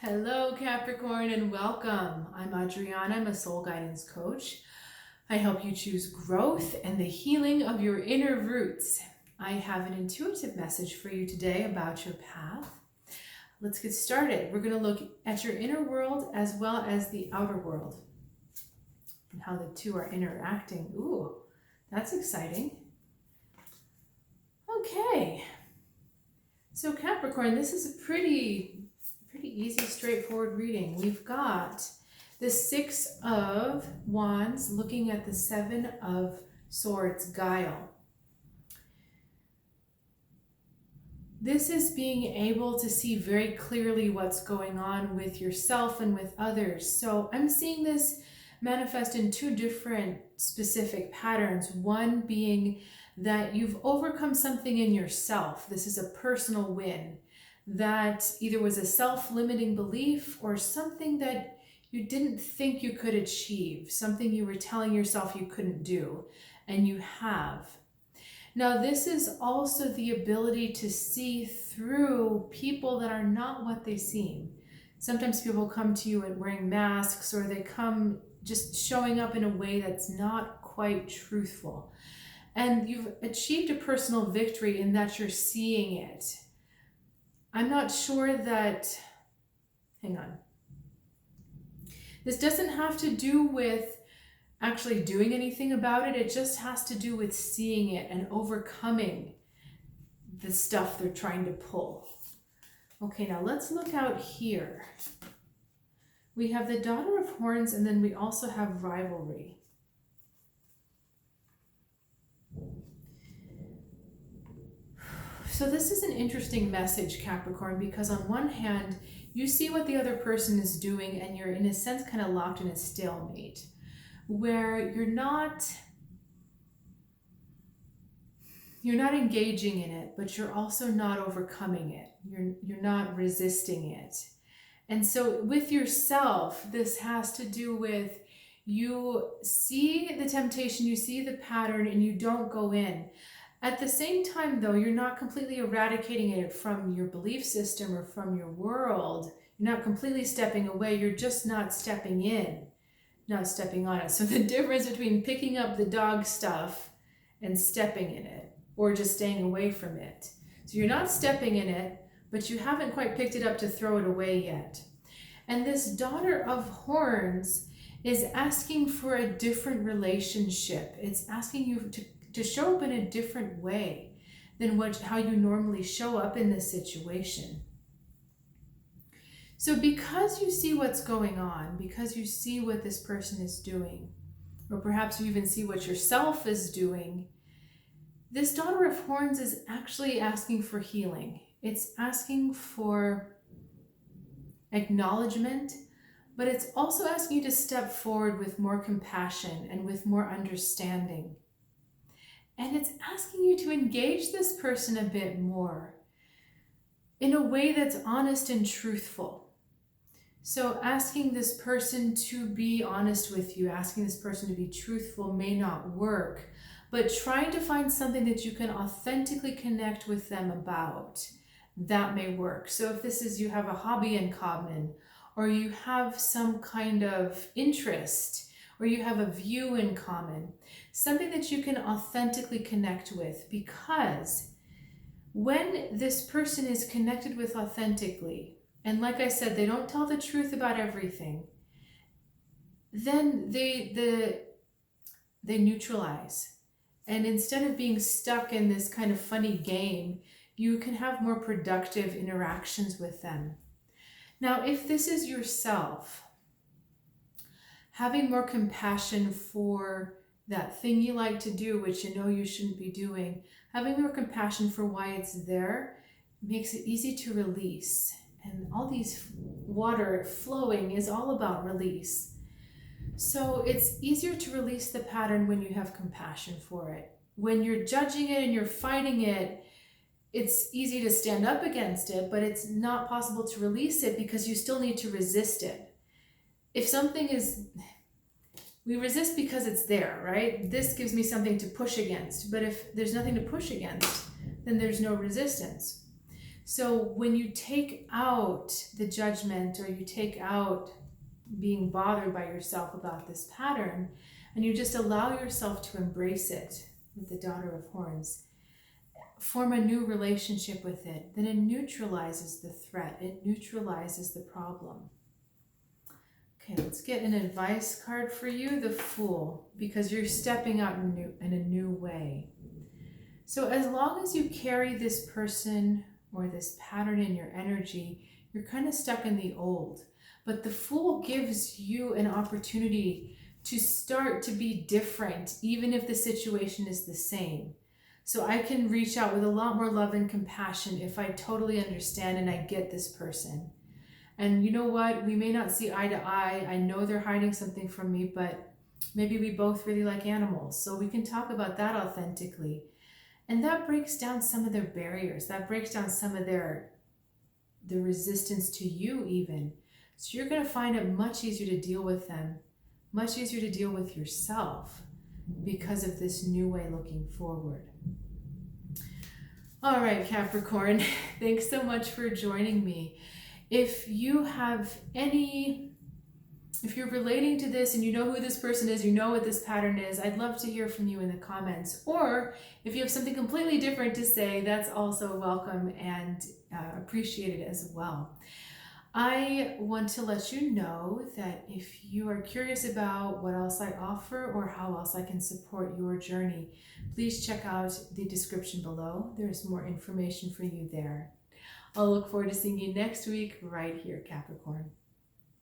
Hello, Capricorn, and welcome. I'm Adriana. I'm a soul guidance coach. I help you choose growth and the healing of your inner roots. I have an intuitive message for you today about your path. Let's get started. We're going to look at your inner world as well as the outer world and how the two are interacting. Ooh, that's exciting. Okay. So Capricorn, this is a pretty easy, straightforward reading. We've got the Six of Wands looking at the Seven of Swords, Guile. This is being able to see very clearly what's going on with yourself and with others. So I'm seeing this manifest in two different specific patterns. One being that you've overcome something in yourself. This is a personal win that either was a self-limiting belief or something that you didn't think you could achieve, something you were telling yourself you couldn't do, and you have. Now, this is also the ability to see through people that are not what they seem. Sometimes people come to you wearing masks, or they come just showing up in a way that's not quite truthful. And you've achieved a personal victory in that you're seeing it. I'm not sure that, hang on. This doesn't have to do with actually doing anything about it. It just has to do with seeing it and overcoming the stuff they're trying to pull. Okay, now let's look out here. We have the Daughter of Horns, and then we also have rivalry. So this is an interesting message, Capricorn, because on one hand, you see what the other person is doing and you're in a sense kind of locked in a stalemate where you're not engaging in it, but you're also not overcoming it. You're not resisting it. And so with yourself, this has to do with you see the temptation, you see the pattern, and you don't go in. At the same time, though, you're not completely eradicating it from your belief system or from your world. You're not completely stepping away. You're just not stepping in, not stepping on it. So the difference between picking up the dog stuff and stepping in it, or just staying away from it. So you're not stepping in it, but you haven't quite picked it up to throw it away yet. And this Daughter of Horns is asking for a different relationship. It's asking you to show up in a different way than how you normally show up in this situation. So because you see what's going on, because you see what this person is doing, or perhaps you even see what yourself is doing, this Daughter of Horns is actually asking for healing. It's asking for acknowledgement, but it's also asking you to step forward with more compassion and with more understanding. And it's asking you to engage this person a bit more in a way that's honest and truthful. So asking this person to be honest with you, asking this person to be truthful may not work, but trying to find something that you can authentically connect with them about, that may work. So if this is, you have a hobby in common, or you have some kind of interest, or you have a view in common, something that you can authentically connect with, because when this person is connected with authentically, and like I said, they don't tell the truth about everything, then they neutralize. And instead of being stuck in this kind of funny game, you can have more productive interactions with them. Now, if this is yourself, having more compassion for that thing you like to do, which you know you shouldn't be doing, having more compassion for why it's there makes it easy to release. And all these water flowing is all about release. So it's easier to release the pattern when you have compassion for it. When you're judging it and you're fighting it, it's easy to stand up against it, but it's not possible to release it because you still need to resist it. If something is, we resist because it's there, right? This gives me something to push against. But if there's nothing to push against, then there's no resistance. So when you take out the judgment, or you take out being bothered by yourself about this pattern, and you just allow yourself to embrace it with the Daughter of Horns, form a new relationship with it, then it neutralizes the threat, it neutralizes the problem. Okay, let's get an advice card for you, the Fool, because you're stepping out in a new way. So as long as you carry this person or this pattern in your energy, you're kind of stuck in the old. But the Fool gives you an opportunity to start to be different, even if the situation is the same. So I can reach out with a lot more love and compassion if I totally understand and I get this person. And you know what? We may not see eye to eye. I know they're hiding something from me, but maybe we both really like animals. So we can talk about that authentically. And that breaks down some of their barriers. That breaks down some of the resistance to you even. So you're going to find it much easier to deal with them, much easier to deal with yourself because of this new way looking forward. All right, Capricorn, thanks so much for joining me. If you're relating to this and you know who this person is, you know what this pattern is, I'd love to hear from you in the comments. Or if you have something completely different to say, that's also welcome and appreciated as well. I want to let you know that if you are curious about what else I offer or how else I can support your journey, please check out the description below. There's more information for you there. I'll look forward to seeing you next week right here, Capricorn.